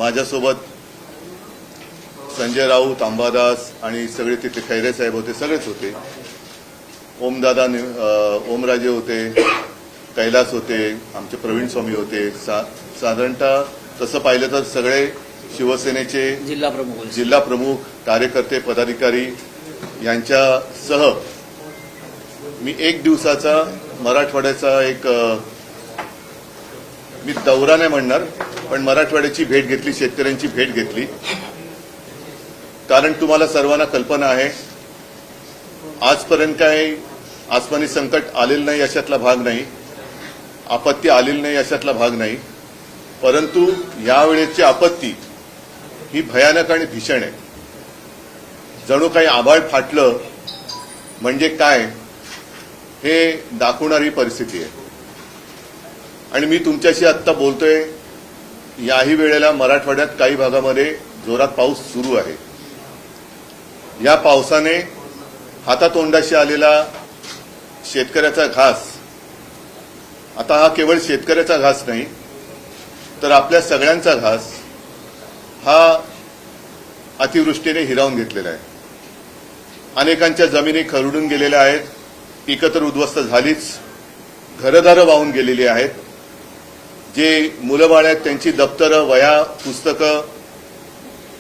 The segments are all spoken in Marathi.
माझ्यासोबत संजय राऊत, अंबादास आणि सगळे तिथे खैरे साहेब होते, सगळेच होते. ओमदादा, ओमराजे होते, कैलास होते, आमचे प्रवीण स्वामी होते. साधारणतः तसं पाहिलं तर सगळे शिवसेनेचे जिल्हा प्रमुख, कार्यकर्ते, पदाधिकारी यांच्यासह मी एक दिवसाचा मराठवाड्याचा मी दौरा नाही म्हणणार, पण मराठवाड्याची भेट घेतली, शेतकऱ्यांची भेट घेतली. कारण तुम्हाला सर्वांना कल्पना आहे, आजपर्यंत काही आसमानी संकट आलेलं नाही अशातला भाग नाही, आपत्ती आलेली नाही अशातला भाग नाही. परंतु यावेळेची आपत्ती ही भयानक आणि भीषण आहे. जणू काही आभाळ फाटलं म्हणजे काय हे दाखवणारी परिस्थिती आहे. आणि मी तुमच्याशी आत्ता बोलतोय, याही वेळेला मराठवाड्यात काही भागामध्ये जोरात पाऊस सुरू आहे. या पावसाने हातातोंडाशी आलेला शेतकऱ्याचा घास, आता हा केवळ शेतकऱ्याचा घास नाही तर आपल्या सगळ्यांचा घास हा अतिवृष्टीने हिरावून घेतलेला आहे. अनेकांच्या जमिनी खरडून गेलेल्या आहेत, पिकं तर उद्ध्वस्त झालीच, घरदारं वाहून गेलेली आहेत. जे मुलं बाळ आहेत त्यांची दप्तरं, वह्या, पुस्तकं,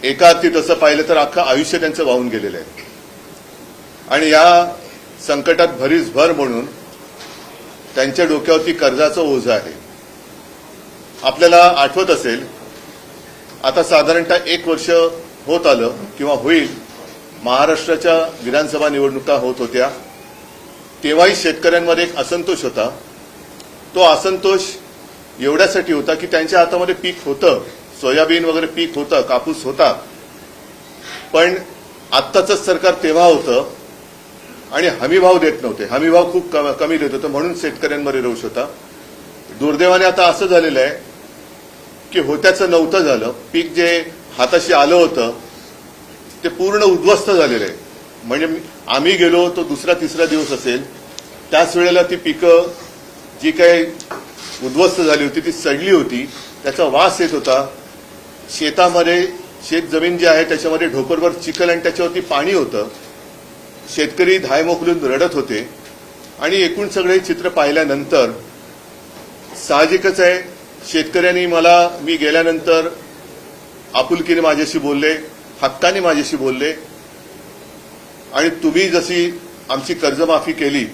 एका अर्थी तसं पाहिलं तर अख्खं आयुष्य त्यांचं वाहून गेलेलं आहे. आणि या संकटात भरीसभर म्हणून त्यांच्या डोक्यावरती कर्जाचं ओझं आहे. आपल्याला आठवत असेल, आता साधारणतः 1 वर्ष होत आलं किंवा होईल, महाराष्ट्राच्या विधानसभा निवडणुका होत होत्या. तेव्हाही शेतकऱ्यांमध्ये एक असंतोष होता. तो असंतोष एवढ्यासाठी होता की त्यांच्या हातामध्ये पीक होतं, सोयाबीन वगैरे पीक होतं, कापूस होता, पण आत्ताचं सरकार तेव्हा होतं आणि हमीभाव देत नव्हते. हमीभाव खूप कमी देत होतं, म्हणून शेतकऱ्यांमध्ये रोष होता. दुर्दैवाने आता असं झालेलं आहे की होत्याचं नव्हतं झालं. पीक जे हाताशी आलं होतं ते पूर्ण उद्ध्वस्त झालेलं आहे. म्हणजे आम्ही गेलो तो दुसरा तिसरा दिवस असेल, त्याच वेळेला ती पिकं जी काही उद्ध्वस्त झाली होती ती सडली होती, त्याचा वास येत होता. शेतामध्ये शेतजमीन जी आहे त्याच्यामध्ये ढोपरभर चिखल आणि त्याच्यावरती पाणी होतं. शेतकरी धायमोकलून रडत होते. आणि एकूण सगळे चित्र पाहिल्यानंतर साहजिकच आहे, शेतकऱ्यांनी मी गेल्यानंतर आपुलकीने माझ्याशी बोलले, हक्काने माझ्याशी बोलले. आणि तुम्ही जशी आमची कर्जमाफी केली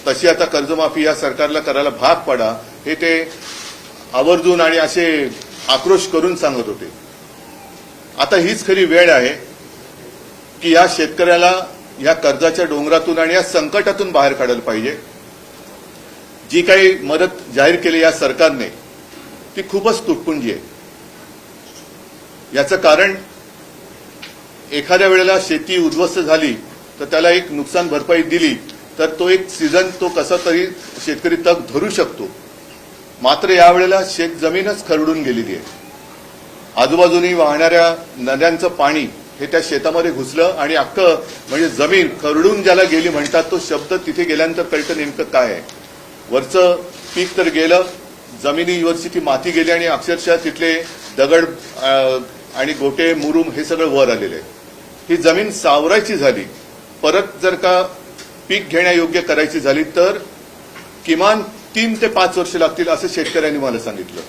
तशी आता कर्जमाफी या सरकारला करायला भाग पडा, हे ते आवर्जून आणि असे आक्रोश करून सांगत होते. आता हीच खरी वेळ आहे की या शेतकऱ्याला या कर्जाच्या डोंगरातून आणि या संकटातून बाहेर काढायला पाहिजे. जी काही मदत जाहीर केली या सरकारने ती खूपच तुटपुंजी आहे. याचं कारण, एखाद्या वेळेला शेती उद्ध्वस्त झाली तर त्याला एक नुकसान भरपाई दिली तर तो एक सीझन तो कसा तरी शेतकरी तग धरू शकतो. मात्र यावेळेला शेतजमीनच खरडून गेलेली आहे. आजूबाजूनी वाहणाऱ्या नद्यांचं पाणी हे त्या शेतामध्ये घुसलं आणि अख्खं म्हणजे जमीन खरडून ज्याला गेली म्हणतात, तो शब्द तिथे गेल्यानंतर कळतं नेमकं काय आहे. वरचं पीक तर गेलं, जमिनीवरची ती माती गेली आणि अक्षरशः तिथले दगड आणि गोटे, मुरुम हे सगळं वर आलेलं आहे. ही जमीन सावरायची झाली, परत जर का पीक घेण्यायोग्य करायची झाली तर किमान 3 ते 5 वर्ष लागतील असं शेतकऱ्यांनी मला सांगितलं.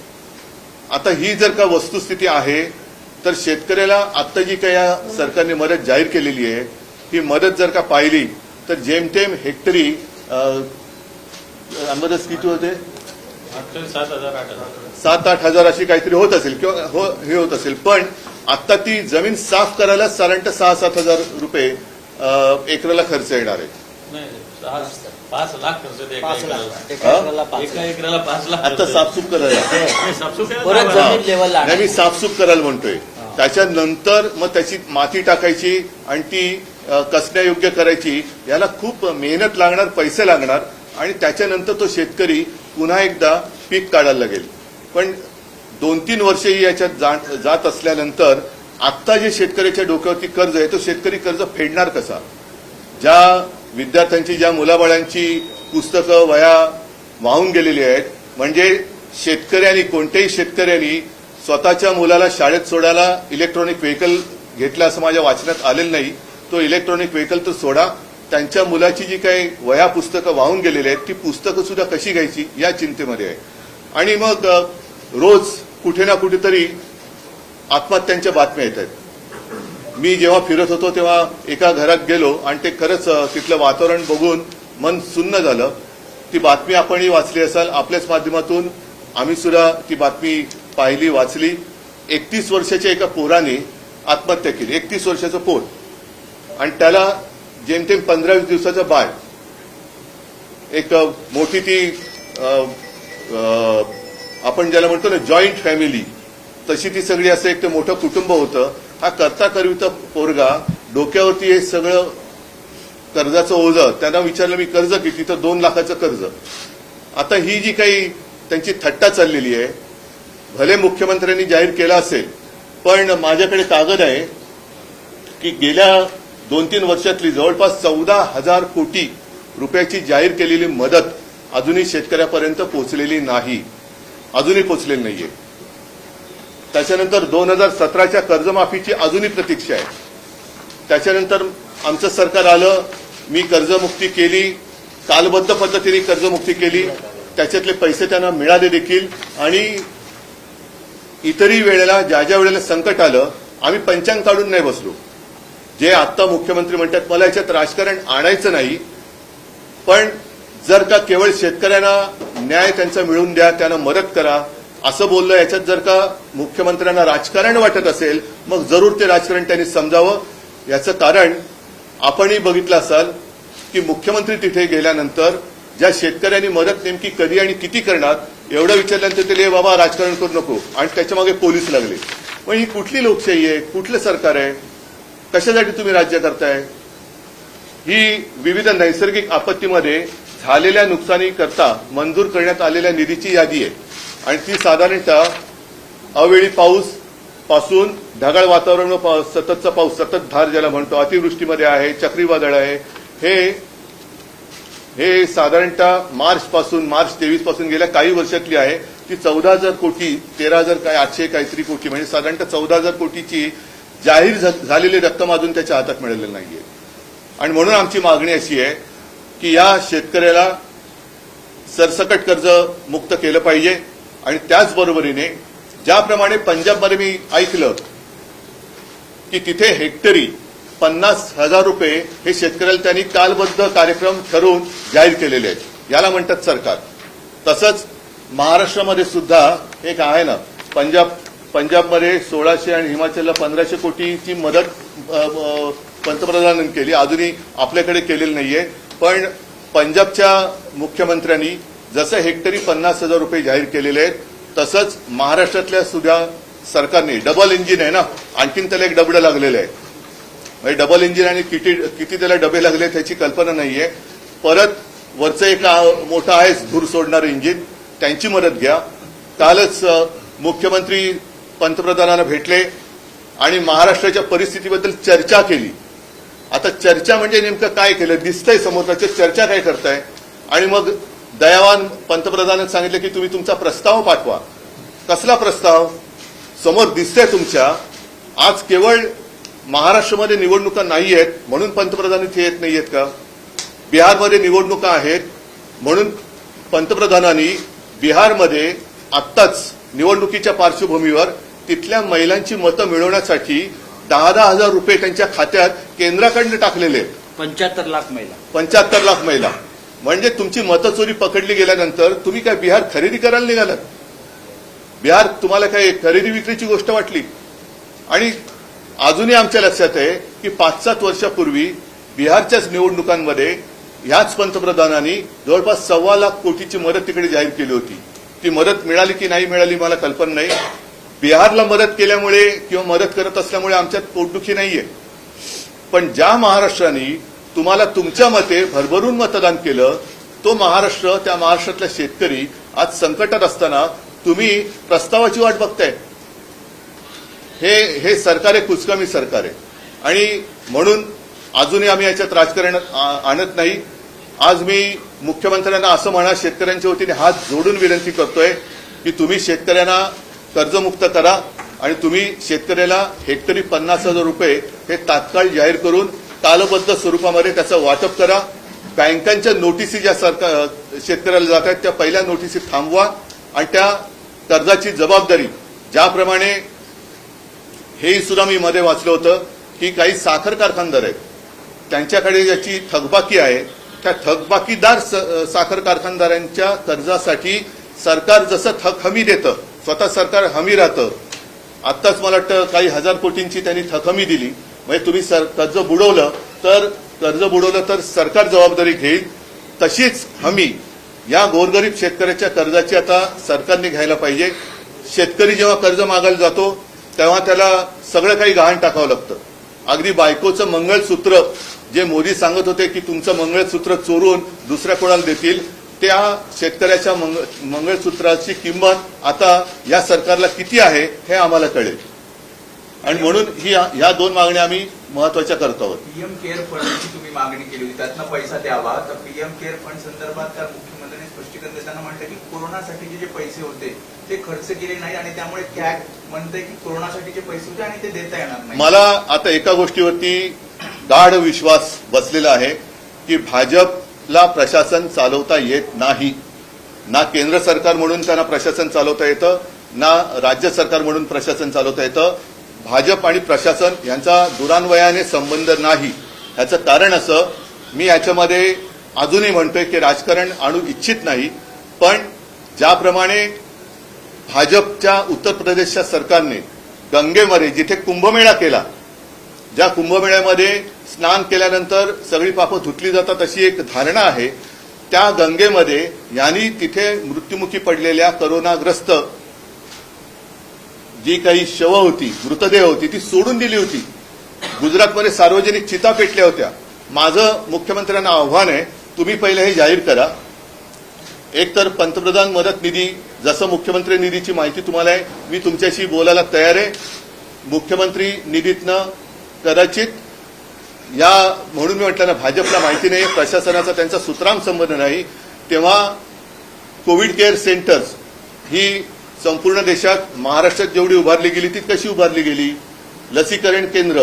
आता ही जर का वस्तुस्थिती आहे तर शेतकऱ्याला आत्ता जी काही या सरकारने मदत जाहीर केलेली आहे, ही मदत जर का पाहिली तर जेमतेम हेक्टरी अंदाज किती होते, 7-8 हजार अशी काहीतरी होत असेल किंवा हे होत असेल. पण आता ती जमीन साफ करायला साधारणतः 6-7 हजार रुपये एकराला खर्च येणार आहे. 5 लाख खर्च आता साफसूफ करायला, नाही मी साफसूफ करायला म्हणतोय. त्याच्यानंतर मग त्याची माती टाकायची आणि ती कसण्यायोग्य करायची, याला खूप मेहनत लागणार, पैसे लागणार. आणि त्याच्यानंतर तो शेतकरी पुन्हा एकदा पीक काढायला लागेल. पण 2-3 वर्षही याच्यात जात असल्यानंतर आत्ता जे शेतकऱ्याच्या डोक्यावरती कर्ज आहे तो शेतकरी कर्ज फेडणार कसा. ज्या विद्यार्थ्यांची, ज्या मुलाबाळांची पुस्तकं, वह्या वाहून गेलेली आहेत, म्हणजे शेतकऱ्यांनी, कोणत्याही शेतकऱ्यांनी स्वतःच्या मुलाला शाळेत सोडायला इलेक्ट्रॉनिक व्हेकल घेतलं असं माझ्या वाचनात आलेलं नाही. तो इलेक्ट्रॉनिक व्हेकल तर सोडा, त्यांच्या मुलाची जी काही वह्या पुस्तकं वाहून गेलेली आहेत ती पुस्तकं सुद्धा कशी घ्यायची या चिंतेमध्ये आहे. आणि मग रोज कुठे ना कुठेतरी आत्महत्यांच्या बातम्या येत आहेत. मी जेव्हा फिरत होतो तेव्हा एका घरात गेलो आणि ते खरंच तिथलं वातावरण बघून मन सुन्न झालं. ती बातमी आपणही वाचली असाल, आपल्याच माध्यमातून आम्ही सुद्धा ती बातमी पाहिली, वाचली. 31 वर्षाच्या एका पोराने आत्महत्या केली. 31 वर्षाचं पोर, आणि त्याला जेमतेम 15-20 दिवसाचं बाळ. एक मोठी ती आपण ज्याला म्हणतो ना जॉईंट फॅमिली, तशी ती सगळी असं एक मोठं कुटुंब होतं. हा करता करविता पोरगा, डोक्यावरती हे सगळं कर्जाचं ओझं. त्यांना विचारलं मी कर्ज किती, तर 2 लाखाचं कर्ज. आता ही जी काही त्यांची थट्टा चाललेली आहे, भले मुख्यमंत्र्यांनी जाहीर केला असेल, पण माझ्याकडे कागद आहे की गेल्या 2-3 वर्षातली जवळपास 14,000 कोटी रुपयाची जाहीर केलेली मदत अजूनही शेतकऱ्यापर्यंत पोहोचलेली नाही, अजूनही पोहोचलेली नाहीये. त्याच्यानंतर 2017च्या कर्जमाफीची अजूनही प्रतीक्षा आहे. त्याच्यानंतर आमचं सरकार आलं, मी कर्जमुक्ती केली, कालबद्ध पद्धतीने कर्जमुक्ती केली, त्याच्यातले पैसे त्यांना मिळाले देखील. आणि इतरही वेळेला ज्या ज्या वेळेला संकट आलं आम्ही पंचांग काढून नाही बसलो. जे आता मुख्यमंत्री म्हणतात मला याच्यात राजकारण आणायचं नाही, पण जर का केवळ शेतकऱ्यांना न्याय त्यांचा मिळवून द्या, त्यांना मदत करा असं बोललं, याच्यात जर का मुख्यमंत्र्यांना राजकारण वाटत असेल मग जरूर ते राजकारण त्यांनी समजावं. याचं कारण आपणही बघितलं असाल की मुख्यमंत्री तिथे गेल्यानंतर ज्या शेतकऱ्यांनी मदत नेमकी कधी आणि किती करणार एवढं विचारल्यानंतर ते बाबा राजकारण करू नको, आणि त्याच्यामागे पोलीस लागले. मग ही कुठली लोकशाही आहे, कुठलं सरकार आहे, कशासाठी तुम्ही राज्य करताय? ही विविध नैसर्गिक आपत्तीमध्ये झालेल्या नुकसानीकरता मंजूर करण्यात आलेल्या निधीची यादी आहे, आणि ती साधारणतः अवेळी पाऊस पासून ढगाळ वातावरण, सततचा पाऊस, सततधार ज्याला म्हणतो, अतिवृष्टीमध्ये आहे, चक्रीवादळ आहे, हे साधारणतः मार्च 23 पासून गेल्या काही वर्षातली आहे. ती 14,000 कोटी, 13,800 काहीतरी कोटी, म्हणजे साधारणतः 14,000 कोटीची जाहीर झालेली रक्कम अजून त्याच्या हातात मिळालेली नाहीये. आणि म्हणून आमची मागणी अशी आहे की या शेतकऱ्याला सरसकट कर्ज मुक्त केलं पाहिजे. आणि त्याचबरोबरीने ज्याप्रमाणे पंजाबमध्ये मी ऐकलं की तिथे हेक्टरी 50,000 रुपये हे शेतकऱ्याला त्यांनी कालबद्ध कार्यक्रम ठरवून जाहीर केलेले आहेत, याला म्हणतात सरकार. तसंच महाराष्ट्रामध्ये सुद्धा एक आहे ना, पंजाबमध्ये 1,600 आणि हिमाचलला 1,500 कोटीची मदत पंतप्रधानांनी केली, अजूनही आपल्याकडे केलेली नाहीये. पण पंजाबच्या मुख्यमंत्र्यांनी जसं हेक्टरी 50,000 रुपये जाहीर केलेले आहेत, तसंच महाराष्ट्रातल्या सुद्धा सरकारने, डबल इंजिन आहे ना, आणखीन त्याला एक डबडं लागलेलं आहे. म्हणजे डबल इंजिन आणि किती त्याला डबे लागले त्याची कल्पना नाहीये. परत वरचं एक मोठं आहे धूर सोडणारं इंजिन, त्यांची मदत घ्या. कालच मुख्यमंत्री पंतप्रधानांना भेटले आणि महाराष्ट्राच्या परिस्थितीबद्दल चर्चा केली. आता चर्चा म्हणजे नेमकं काय केलं दिसतंय समोरच्या, चर्चा काय करताय? आणि मग दयावान पंतप्रधानांनी सांगितलं की तुम्ही तुमचा प्रस्ताव पाठवा. कसला प्रस्ताव? समोर दिसतंय तुमच्या. आज केवळ महाराष्ट्रामध्ये निवडणुका नाही आहेत म्हणून पंतप्रधान इथे येत नाहीयेत का? बिहारमध्ये निवडणुका आहेत म्हणून पंतप्रधानांनी बिहारमध्ये आत्ताच निवडणुकीच्या पार्श्वभूमीवर तिथल्या महिलांची मतं मिळवण्यासाठी 10,000 रुपये त्यांच्या खात्यात केंद्राकडनं टाकलेले आहेत. 75 लाख महिला. 75 लाख महिला. म्हणजे तुमची मतचोरी पकडली गेल्यानंतर तुम्ही काय बिहार खरेदी करायला निघालात? बिहार तुम्हाला काय खरेदी विक्रीची गोष्ट वाटली? आणि अजूनही आमच्या लक्षात आहे की 5-7 वर्षापूर्वी बिहारच्याच निवडणुकांमध्ये ह्याच पंतप्रधानांनी जवळपास 1.25 लाख कोटीची मदत तिकडे जाहीर केली होती. ती मदत मिळाली की नाही मिळाली मला कल्पना नाही. बिहारला मदत केल्यामुळे किंवा मदत करत असल्यामुळे आमच्यात पोटदुखी नाहीये. पण ज्या महाराष्ट्राने तुम्हाला तुमच्या मते भरभरून मतदान केलं, तो महाराष्ट्र, त्या महाराष्ट्रातला शेतकरी आज संकटात असताना तुम्ही प्रस्तावाची वाट बघताय. हे सरकार आहे, कुचकामी सरकार आहे. आणि म्हणून अजूनही आम्ही याच्यात राजकारण आणत नाही. आज मी मुख्यमंत्र्यांना असं म्हणा, शेतकऱ्यांच्या वतीने हात जोडून विनंती करतोय की तुम्ही शेतकऱ्यांना कर्जमुक्त करा आणि तुम्ही शेतकऱ्याला हेक्टरी 50,000 रुपये हे तात्काळ जाहीर करून कालबद्ध स्वरूपामध्ये त्याचं वाटप करा. बँकांच्या नोटिसी ज्या सरकार शेतकऱ्याला जात आहेत त्या पहिल्या नोटिसी थांबवा आणि त्या कर्जाची जबाबदारी ज्याप्रमाणे हेही सुद्धा मी मध्ये वाचलं होतं की काही साखर कारखानदार आहेत त्यांच्याकडे याची थकबाकी आहे. त्या थकबाकीदार साखर कारखानदारांच्या कर्जासाठी सरकार जसं थक हमी देतं स्वतः सरकार हमी राहतं. आत्ताच मला वाटतं काही हजार कोटींची त्यांनी थक हमी दिली. म्हणजे तुम्ही कर्ज बुडवलं तर सरकार जबाबदारी घेईल. तशीच हमी या गोरगरीब शेतकऱ्याच्या कर्जाची आता सरकारने घ्यायला पाहिजे. शेतकरी जेव्हा कर्ज मागायला जातो तेव्हा त्याला सगळं काही गहाण टाकावं लागतं. अगदी बायकोचं मंगळसूत्र जे मोदी सांगत होते की तुमचं मंगळसूत्र चोरून दुसऱ्या कोणाला देतील त्या शेतकऱ्याच्या मंगळसूत्राची किंमत आता या सरकारला किती आहे हे आम्हाला कळेल. आणि म्हणून ह्या दोन मागण्या आम्ही महत्वाच्या करतो आहोत. पीएम केअर फंडची तुम्ही मागणी केली होती त्यातनं पैसा द्यावा. तर पीएम केअर फंड संदर्भात काल मुख्यमंत्र्यांनी स्पष्टीकरण देताना म्हटलं की कोरोनासाठीचे जे पैसे होते ते खर्च केले नाही आणि त्यामुळे कॅग म्हणते की कोरोनासाठीचे पैसे होते आणि ते देता येणार नाही. मला आता एका गोष्टीवरती गाढ विश्वास बसलेला आहे की भाजपला प्रशासन चालवता येत नाही. ना केंद्र सरकार म्हणून त्यांना प्रशासन चालवता येतं ना राज्य सरकार म्हणून प्रशासन चालवता येतं. भाजप आणि प्रशासन यांचा दुरान्वयाने संबंध नाही. ह्याचं कारण असं मी याच्यामध्ये अजूनही म्हणतोय की राजकारण आणू इच्छित नाही. पण ज्याप्रमाणे भाजपच्या उत्तर प्रदेशच्या सरकारने गंगेमध्ये जिथे कुंभमेळा केला ज्या कुंभमेळ्यामध्ये स्नान केल्यानंतर सगळी पापं धुतली जातात अशी एक धारणा आहे त्या गंगेमध्ये यांनी तिथे मृत्युमुखी पडलेल्या करोनाग्रस्त जी काही शवं होती मृतदेह होती ती सोडून दिली होती. गुजरातमध्ये सार्वजनिक चिता पेटल्या होत्या. माझं मुख्यमंत्र्यांना आव्हान आहे तुम्ही पहिले हे जाहीर करा. एकतर पंतप्रधान मदत निधी जसं मुख्यमंत्री निधीची माहिती तुम्हाला आहे मी तुमच्याशी बोलायला तयार आहे. मुख्यमंत्री निधीतनं कदाचित या म्हणून मी म्हटलं ना भाजपला माहिती नाही प्रशासनाचा त्यांचा सुतराम संबंध नाही. तेव्हा कोविड केअर सेंटर्स ही संपूर्ण देशात महाराष्ट्रात जेवढी उभारली गेली ती कशी उभारली गेली. लसीकरण केंद्र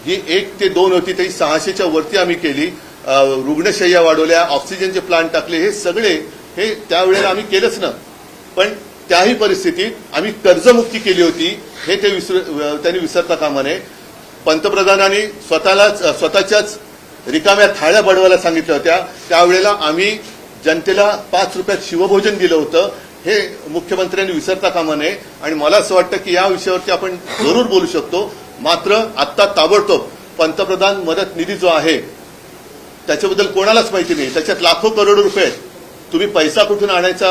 ही 1 ते 2 होती ती 600च्या वरती आम्ही केली. रुग्णशय्या वाढवल्या ऑक्सिजनचे प्लांट टाकले हे सगळे हे त्यावेळेला आम्ही केलंच ना. पण त्याही परिस्थितीत आम्ही कर्जमुक्ती केली होती हे ते त्यांनी विसरता कामा नये. पंतप्रधानांनी स्वतःच्याच रिकाम्या थाळ्या बडवायला सांगितल्या होत्या. त्यावेळेला आम्ही जनतेला 5 रुपयात शिवभोजन दिलं होतं हे मुख्यमंत्र्यांनी विसरता कामा नये. आणि मला असं वाटतं की या विषयावरती आपण जरूर बोलू शकतो. मात्र आत्ता ताबडतोब पंतप्रधान मदत निधी जो आहे त्याच्याबद्दल कोणालाच माहिती नाही. त्याच्यात लाखो करोड रुपये तुम्ही पैसा कुठून आणायचा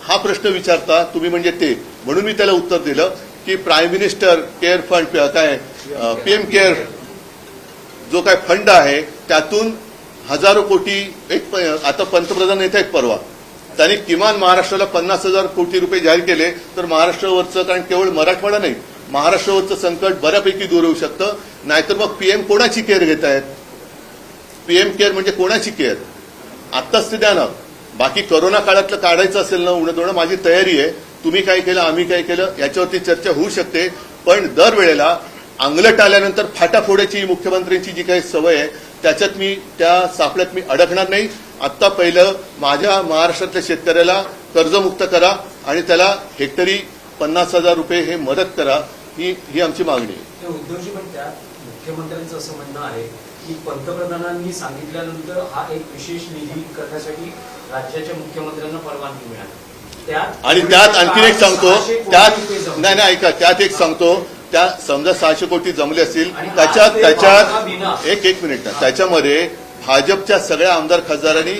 हा प्रश्न विचारता तुम्ही म्हणजे ते. म्हणून मी त्याला उत्तर दिलं की प्राईम मिनिस्टर केअर फंड काय पीएम केअर जो काय फंड आहे त्यातून हजारो कोटी आता पंतप्रधान येत आहेत परवा त्यांनी किमान महाराष्ट्राला 50,000 कोटी रुपये जाहीर केले तर महाराष्ट्रावरचं कारण केवळ मराठवाडा नाही महाराष्ट्रावरचं संकट बऱ्यापैकी दूर होऊ शकतं. नाहीतर मग पीएम कोणाची केअर घेत आहेत. पीएम केअर म्हणजे कोणाची केअर आत्ताच ते द्या ना. बाकी कोरोना काळातलं काढायचं असेल ना उन्हात माझी तयारी आहे. तुम्ही काय केलं आम्ही काय केलं याच्यावरती चर्चा होऊ शकते. पण दरवेळेला अंगलट आल्यानंतर फाटाफोड्याची मुख्यमंत्र्यांची जी काही सवय आहे त्याच्यात मी त्या सापळ्यात मी अडकणार नाही. आत्ता पहिलं माझ्या महाराष्ट्रातल्या शेतकऱ्याला कर्जमुक्त करा आणि त्याला हेक्टरी 50,000 रुपये हे मदत करा ही आमची मागणी आहे. उद्धवजी पण त्यात मुख्यमंत्र्यांचं असं म्हणणं आहे की पंतप्रधानांनी सांगितल्यानंतर हा एक विशेष निधी करण्यासाठी राज्याच्या मुख्यमंत्र्यांना परवानगी मिळाली. आणि त्यात आणखीन एक सांगतो त्यात नाही ऐका त्यात एक सांगतो त्या समजा 600 कोटी जमले असतील त्याच्यात एक मिनिट ना त्याच्यामध्ये भाजपच्या सगळ्या आमदार खासदारांनी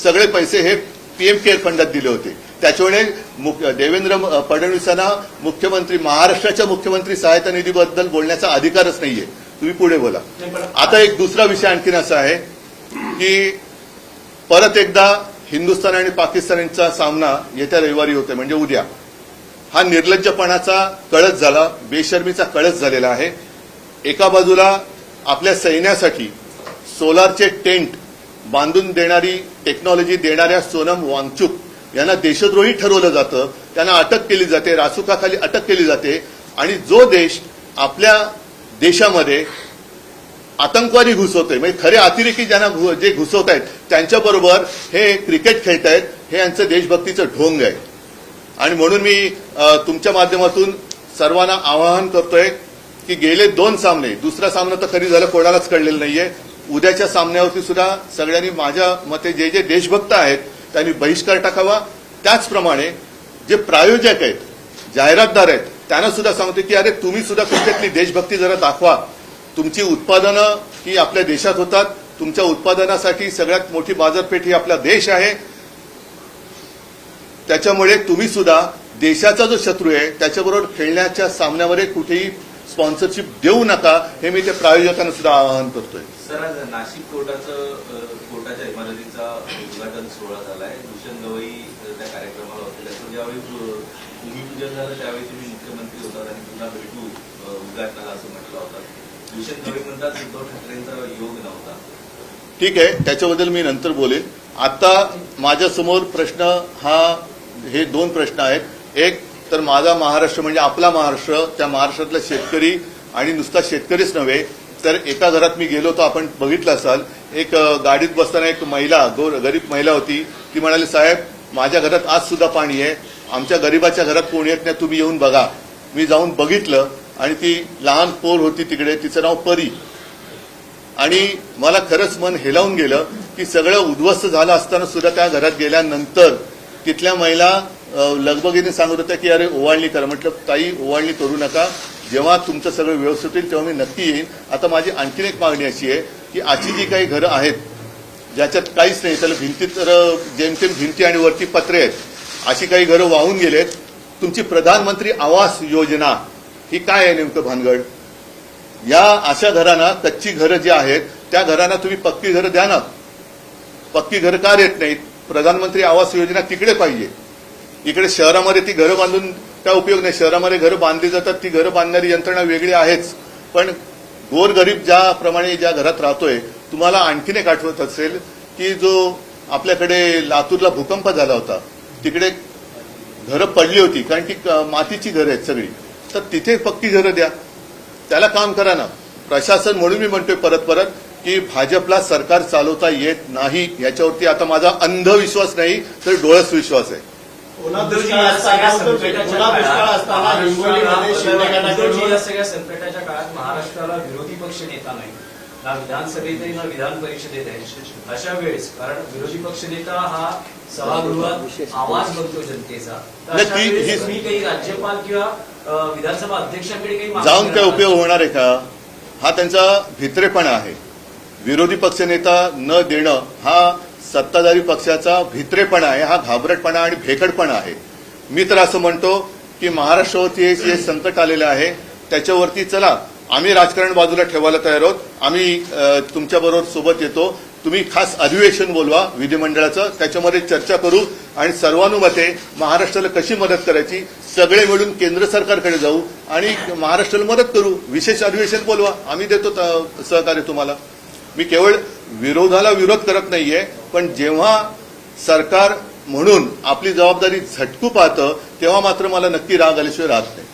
सगळे पैसे हे पीएम केअर फंडात दिले होते. त्याच्यामुळे देवेंद्र फडणवीसांना मुख्यमंत्री महाराष्ट्राच्या मुख्यमंत्री सहायता निधीबद्दल बोलण्याचा अधिकारच नाहीये. तुम्ही पुढे बोला. आता एक दुसरा विषय आणखीन असा आहे की परत एकदा हिंदुस्थान आणि पाकिस्तानचा सामना येत्या रविवारी होतोय म्हणजे उद्या. हा निर्लज्जपणाचा कळस झाला बेशर्मीचा कळस झालेला आहे. एका बाजूला आपल्या सैन्यासाठी सोलारचे टेंट बांधून देणारी टेक्नॉलॉजी देणाऱ्या सोनम वांगचुक यांना देशद्रोही ठरवलं जातं, त्यांना अटक केली जाते, रासुकाखाली अटक केली जाते आणि जो देश आपल्या देशामध्ये आतंकवादी घुसवतोय म्हणजे खरे अतिरेकी ज्यांना जे घुसवत आहेत त्यांच्याबरोबर हे क्रिकेट खेळतायत, हे यांचं देशभक्तीचं ढोंग आहे. आणि म्हणून मी तुमच्या माध्यमातून सर्वांना आवाहन करतोय की गेले 2 सामने, दुसरा सामना तर खरी झालं कोणालाच कळलेलं नाहीये, उद्याच्या सामन्यावरती सुद्धा सगळ्यांनी माझ्या मते जे जे देशभक्त आहेत त्यांनी बहिष्कार टाकावा. त्याचप्रमाणे जे प्रायोजक आहेत, जाहिरातदार आहेत, त्यांना सुद्धा सांगतो की अरे तुम्ही सुद्धा तुमच्यातली देशभक्ती जरा दाखवा. तुमची उत्पादनं ही आपल्या देशात होतात, तुमच्या उत्पादनासाठी सगळ्यात मोठी बाजारपेठ ही आपला देश आहे. त्याच्यामुळे तुम्ही सुद्धा देशाचा जो शत्रू आहे त्याच्याबरोबर खेळण्याच्या सामन्यामध्ये कुठेही स्पॉन्सरशिप देऊ नका, हे मी त्या प्रायोजकांना सुद्धा आवाहन करतोय. सर, आज नाशिक कोर्टाच्या इमारतीचा उद्घाटन सोहळा झालाय. भूषण गवई त्या कार्यक्रमाला होते. त्याचं ज्यावेळी भूमिपूजन झालं त्यावेळी तुम्ही मुख्यमंत्री होतात आणि पुन्हा भेटू उद्घाटनाला असं म्हटलं होतं. भूषण गवई म्हणतात उद्धव ठाकरेंचा योग नव्हता. ठीक आहे, त्याच्याबद्दल मी नंतर बोलेन. आता माझ्यासमोर हे 2 प्रश्न आहेत. एक तर माझा महाराष्ट्र म्हणजे आपला महाराष्ट्र, त्या महाराष्ट्रातला शेतकरी आणि नुसता शेतकरीच नव्हे तर एका घरात मी गेलो तर आपण बघितलं असाल, एक गाडीत बसताना एक महिला, गरीब महिला होती. ती म्हणाली, साहेब माझ्या घरात आज सुद्धा पाणी आहे, आमच्या गरीबाच्या घरात कोणी येत नाही, तुम्ही येऊन बघा. मी जाऊन बघितलं आणि ती लहान पोर होती तिकडे, तिचं नाव परी. आणि मला खरंच मन हेलावून गेलं की सगळं उद्ध्वस्त झालं असताना सुद्धा त्या घरात गेल्यानंतर तिथल्या महिला लगबगीने सांगत होत्या की अरे ओवाळणी करा. म्हटलं ताई ओवाळणी करू नका, जेव्हा तुमचं सगळं व्यवस्थित होईल तेव्हा मी नक्की येईन. आता माझी आणखीन एक मागणी अशी आहे की अशी जी काही घरं आहेत ज्याच्यात काहीच नाही, त्याला भिंती तर जेमतेम भिंती आणि वरती पत्रे आहेत, अशी काही घरं वाहून गेलेत. तुमची प्रधानमंत्री आवास योजना ही काय आहे नेमकं भानगड? या अशा घरांना, कच्ची घरं जी आहेत त्या घरांना तुम्ही पक्की घरं द्या ना. पक्की घरं का देत नाहीत? प्रधानमंत्री आवास योजना तिकडे पाहिजे. इकडे शहरामध्ये ती घरं बांधून काय उपयोग नाही. शहरामध्ये घरं बांधली जातात, ती घरं बांधणारी यंत्रणा वेगळी आहेच, पण गोरगरीब ज्याप्रमाणे ज्या घरात राहतोय, तुम्हाला आणखीन एक आठवत असेल की जो आपल्याकडे लातूरला भूकंप झाला होता, तिकडे घरं पडली होती कारण की मातीची घरं आहेत सगळी, तर तिथे पक्की घरं द्या, त्याला काम करा ना. प्रशासन म्हणून मी म्हणतोय परत की भाजपला सरकार चालवता येत नाही, याच्यावरती आता माझा अंध विश्वास नाही तर डोळस विश्वास आहे. उद्धवजी या सगळ्या संकटाच्या काळात महाराष्ट्राला विरोधी पक्ष नेता नाही, ना विधानसभेतही ना विधान परिषदेत आहे. अशा वेळेस, कारण विरोधी पक्ष नेता हा सभागृहात आवाज बनतो जनतेचा, तर अशा वेळेस तुम्ही काही राज्यपाल किंवा विधानसभा अध्यक्षांकडे काही जाऊन काय उपयोग होणार आहे का? हा त्यांचा भित्रेपणा आहे. विरोधी पक्षनेता न देणं हा सत्ताधारी पक्षाचा भित्रेपणा आहे, हा घाबरटपणा आणि भेकडपणा आहे. मी तर असं म्हणतो की महाराष्ट्रावरती जे संकट आलेलं आहे त्याच्यावरती चला आम्ही राजकारण बाजूला ठेवायला तयार आहोत. आम्ही तुमच्याबरोबर सोबत येतो. तुम्ही खास अधिवेशन बोलवा विधिमंडळाचं, त्याच्यामध्ये चर्चा करू आणि सर्वानुमते महाराष्ट्राला कशी मदत करायची सगळे मिळून केंद्र सरकारकडे जाऊ आणि महाराष्ट्राला मदत करू. विशेष अधिवेशन बोलवा, आम्ही देतो सहकार्य तुम्हाला. मी केवळ विरोधाला विरोध करत नाहीये, पण जेव्हा सरकार म्हणून आपली जबाबदारी झटकू पाहतं तेव्हा मात्र मला नक्की राग आल्याशिवाय राहत नाही.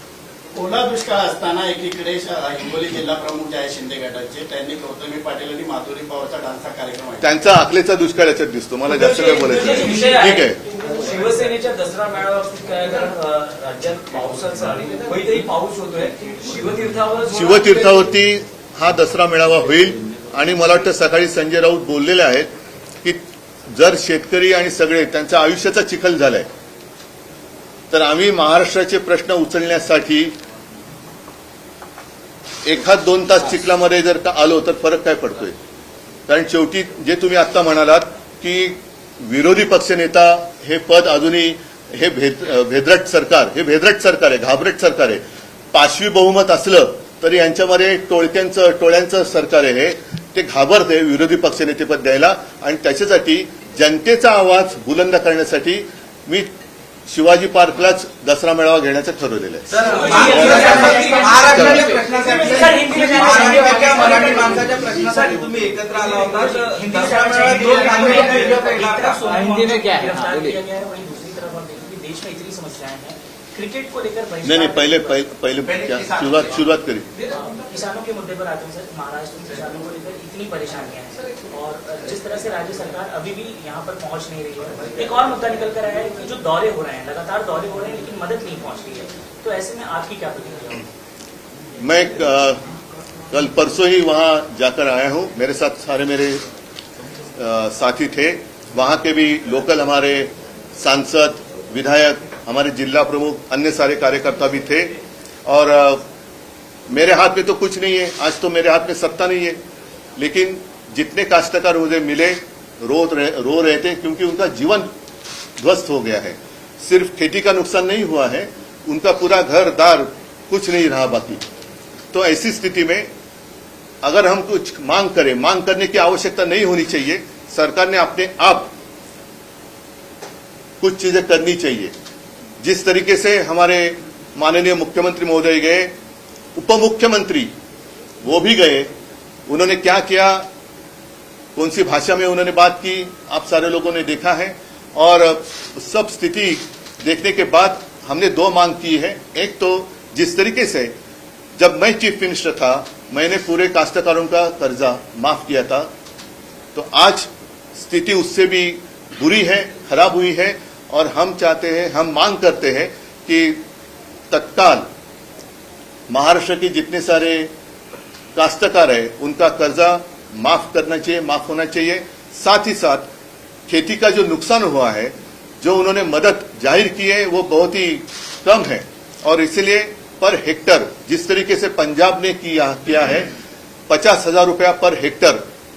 ओला दुष्काळ असताना एकीकडे हिंगोली जिल्हा प्रमुख जे आहे शिंदे गटाचे, त्यांनी गौतमी पाटील आणि माधुरी पवारचा डान्सचा कार्यक्रम आहे. त्यांचा आखलेचा दुष्काळ याच्यात दिसतो. मला जास्त काय बोलायचं ठीक आहे. शिवसेनेच्या दसरा मेळाव्यात काय, राज्यात पावसाचा आणि मुंबईतही पाऊस होतोय, शिवतीर्थावरती हा दसरा मेळावा होईल आणि मला वाटतं सकाळी संजय राऊत बोललेले आहेत की जर शेतकरी आणि सगळे त्यांच्या आयुष्याचा चिखल झालाय तर आम्ही महाराष्ट्राचे प्रश्न उचलण्यासाठी 1-2 तास चिखलामध्ये जर का आलो तर फरक काय पडतोय? कारण शेवटी जे तुम्ही आता म्हणालात की विरोधी पक्षनेता हे पद अजूनही हे भेदरट सरकार आहे, घाबरट सरकार आहे. 5वी बहुमत असलं तरी यांच्यामध्ये टोळ्यांचं सरकार आहे. ते घाबरते विरोधी पक्षनेतेपद द्यायला आणि त्याच्यासाठी जनतेचा आवाज बुलंद करण्यासाठी मी शिवाजी पार्कलाच दसरा मेळावा घेण्याचं ठरवलेलं आहे. मराठी माणसाच्या प्रश्नासाठी तुम्ही एकत्र आला होता. क्रिकेट को लेकर नहीं पहले क्या शुरुआत करी। किसानों के मुद्दे पर आते हैं सर। महाराष्ट्र में किसानों को लेकर इतनी परेशानियां हैं और जिस तरह से राज्य सरकार अभी भी यहाँ पर पहुंच नहीं रही है। एक और मुद्दा निकल कर आया है कि जो दौरे हो रहे हैं, लगातार दौरे हो रहे हैं, लेकिन मदद नहीं पहुंच रही है। तो ऐसे में आपकी क्या प्रतिक्रिया होगी? मैं कल परसों ही वहां जाकर आया हूं, मेरे साथ सारे मेरे साथी थे। वहां के भी लोकल हमारे सांसद, विधायक, हमारे जिला प्रमुख, अन्य सारे कार्यकर्ता भी थे। और मेरे हाथ में तो कुछ नहीं है, आज तो मेरे हाथ में सत्ता नहीं है, लेकिन जितने काश्तकार मुझे मिले रो रहे थे, क्योंकि उनका जीवन ध्वस्त हो गया है। सिर्फ खेती का नुकसान नहीं हुआ है, उनका पूरा घर दार कुछ नहीं रहा बाकी। तो ऐसी स्थिति में अगर हम कुछ मांग करें, मांग करने की आवश्यकता नहीं होनी चाहिए। सरकार ने अपने आप कुछ चीजें करनी चाहिए। जिस तरीके से हमारे माननीय मुख्यमंत्री महोदय गए, उप मुख्यमंत्री वो भी गए, उन्होंने क्या किया, कौन सी भाषा में उन्होंने बात की, आप सारे लोगों ने देखा है। और सब स्थिति देखने के बाद हमने दो मांग की है। एक तो जिस तरीके से जब मैं चीफ मिनिस्टर था, मैंने पूरे काश्तकारों का कर्जा माफ किया था, तो आज स्थिति उससे भी बुरी है, खराब हुई है। और हम चाहते हैं, हम मांग करते हैं कि तत्काल महाराष्ट्र के जितने सारे काश्तकार है उनका कर्जा माफ करना चाहिए, माफ होना चाहिए। साथ ही साथ खेती का जो नुकसान हुआ है, जो उन्होंने मदद जाहिर की है, वो बहुत ही कम है। और इसलिए पर हेक्टर जिस तरीके से पंजाब ने किया है, 50,000 रुपया पर हेक्टर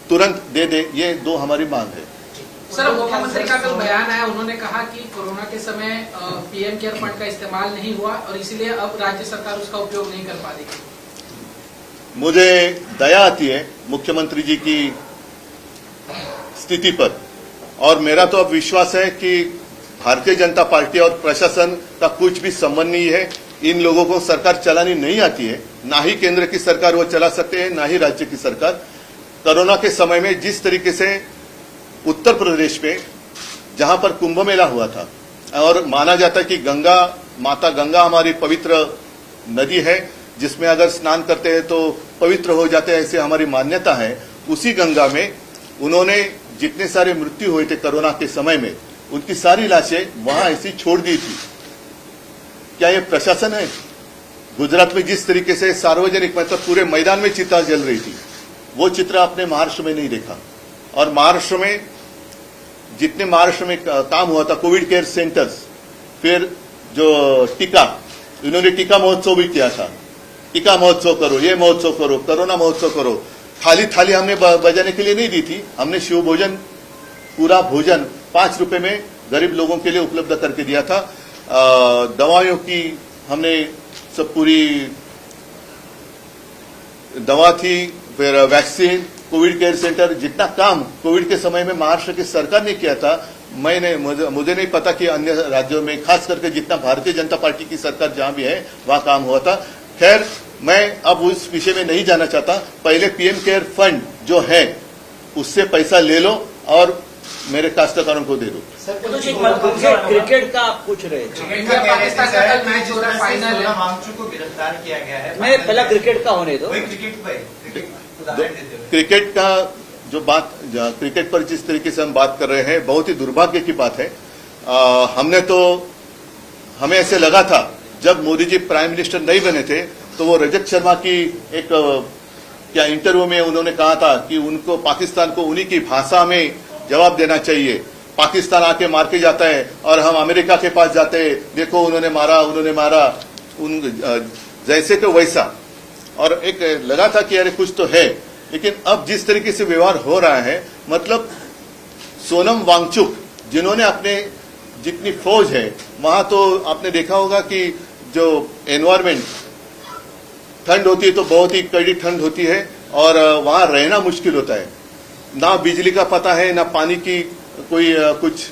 तुरंत दे दे, ये दो हमारी मांग है। सर, मुख्यमंत्री का कल बयान आया, उन्होंने कहा कि कोरोना के समय पीएम केयर फंड का इस्तेमाल नहीं हुआ और इसीलिए अब राज्य सरकार उसका उपयोग नहीं कर पा रही। मुझे दया आती है मुख्यमंत्री जी की स्थिति पर, और मेरा तो अब विश्वास है कि भारतीय जनता पार्टी और प्रशासन का कुछ भी संबंध नहीं है। इन लोगों को सरकार चलानी नहीं आती है, ना ही केंद्र की सरकार वो चला सकते हैं, ना ही राज्य की सरकार। कोरोना के समय में जिस तरीके से उत्तर प्रदेश में जहां पर कुंभ मेला हुआ था, और माना जाता है कि माता गंगा हमारी पवित्र नदी है, जिसमें अगर स्नान करते हैं तो पवित्र हो जाते हैं, ऐसे हमारी मान्यता है। उसी गंगा में उन्होंने जितने सारे मृत्यु हुए थे कोरोना के समय में, उनकी सारी लाशें वहां ऐसी छोड़ दी थी। क्या ये प्रशासन है? गुजरात में जिस तरीके से सार्वजनिक मतलब पूरे मैदान में चिता जल रही थी, वो चित्र आपने महाराष्ट्र में नहीं देखा। और महाराष्ट्र में जितने महाराष्ट्र में काम हुआ था, कोविड केयर सेंटर्स, फिर जो टीका, इन्होंने टीका महोत्सव भी किया था। टीका महोत्सव करो, ये महोत्सव करो, कोरोना महोत्सव करो। थाली हमने बजाने के लिए नहीं दी थी, हमने शिव भोजन, पूरा भोजन 5 रुपए में गरीब लोगों के लिए उपलब्ध करके दिया था। दवाइयों की हमने सब पूरी दवा थी, फिर वैक्सीन, कोविड केयर सेंटर, जितना काम कोविड के समय में महाराष्ट्र की सरकार ने किया था, मुझे नहीं पता कि अन्य राज्यों में, खास करके जितना भारतीय जनता पार्टी की सरकार जहां भी है वहां काम हुआ था। खैर, मैं अब उस विषय में नहीं जाना चाहता। पहले पीएम केयर फंड जो है उससे पैसा ले लो और मेरे काश्तकारों को दे दो। क्रिकेट का आप पूछ रहे थे, इंडिया पाकिस्तान का कल मैच हो रहा है, फाइनल है। वांगचुक को गिरफ्तार किया गया है। मैं पहला क्रिकेट का होने दो। क्रिकेट का जो बात, क्रिकेट पर जिस तरीके से हम बात कर रहे हैं, बहुत ही दुर्भाग्य की बात है। हमें ऐसे लगा था जब मोदी जी प्राइम मिनिस्टर नहीं बने थे, तो वो रजत शर्मा की एक क्या इंटरव्यू में उन्होंने कहा था कि उनको पाकिस्तान को उन्हीं की भाषा में जवाब देना चाहिए। पाकिस्तान आके मार के जाता है और हम अमेरिका के पास जाते हैं, देखो उन्होंने मारा, जैसे कि वैसा। और एक लगा था कि अरे कुछ तो है, लेकिन अब जिस तरीके से व्यवहार हो रहा है, मतलब सोनम वांगचुक जिन्होंने अपने जितनी फौज है वहां, तो आपने देखा होगा कि जो एनवायरमेंट ठंड होती है तो बहुत ही कड़ी ठंड होती है और वहां रहना मुश्किल होता है। ना बिजली का पता है, ना पानी की कोई कुछ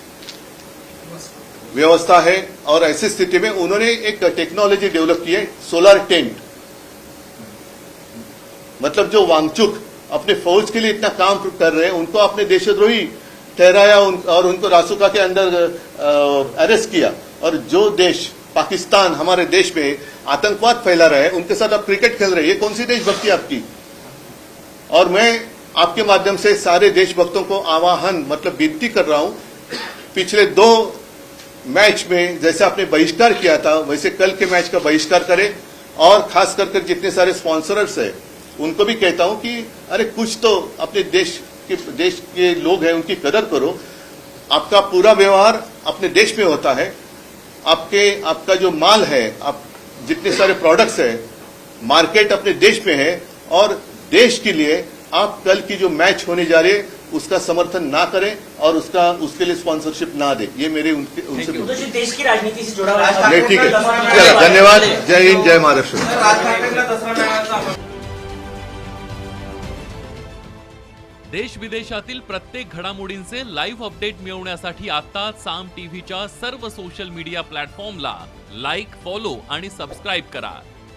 व्यवस्था है। और ऐसी स्थिति में उन्होंने एक टेक्नोलॉजी डेवलप की है, सोलर टेंट। मतलब जो वांगचुक अपने फौज के लिए इतना काम कर रहे हैं, उनको अपने देशद्रोही ठहराया और उनको रासुका के अंदर अरेस्ट किया। और जो देश पाकिस्तान हमारे देश में आतंकवाद फैला रहे हैं, उनके साथ आप क्रिकेट खेल रहे हैं, ये कौन सी देशभक्ति आपकी? और मैं आपके माध्यम से सारे देशभक्तों को आवाहन मतलब विनती कर रहा हूं, पिछले 2 मैच में जैसे आपने बहिष्कार किया था वैसे कल के मैच का बहिष्कार करें, और खास करके जितने सारे स्पॉन्सर्स हैं उनको भी कहता हूं कि अरे कुछ तो अपने देश के लोग हैं उनकी कदर करो। आपका पूरा व्यवहार अपने देश में होता है, आपका जो माल है, आप जितने सारे प्रोडक्ट्स है, मार्केट अपने देश में है, और देश के लिए आप कल की जो मैच होने जा रही है उसका समर्थन ना करें और उसके लिए स्पॉन्सरशिप ना दें। ये मेरे उनसे तो जो देश की राजनीति से जुड़ा हुआ है। नहीं, ठीक है, चलो धन्यवाद। जय हिंद, जय महाराष्ट्र। राज ठाकरेंना दसरा मेळाव्याचा देश विदेशातील प्रत्येक घडामोडींचे लाईव्ह अपडेट मिळवण्यासाठी आता साम टीव्हीच्या सर्व सोशल मीडिया प्लॅटफॉर्मला लाईक, फॉलो आणि सबस्क्राईब करा।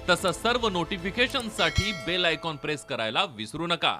तसंच सर्व नोटिफिकेशनसाठी बेल आयकॉन प्रेस करायला विसरू नका।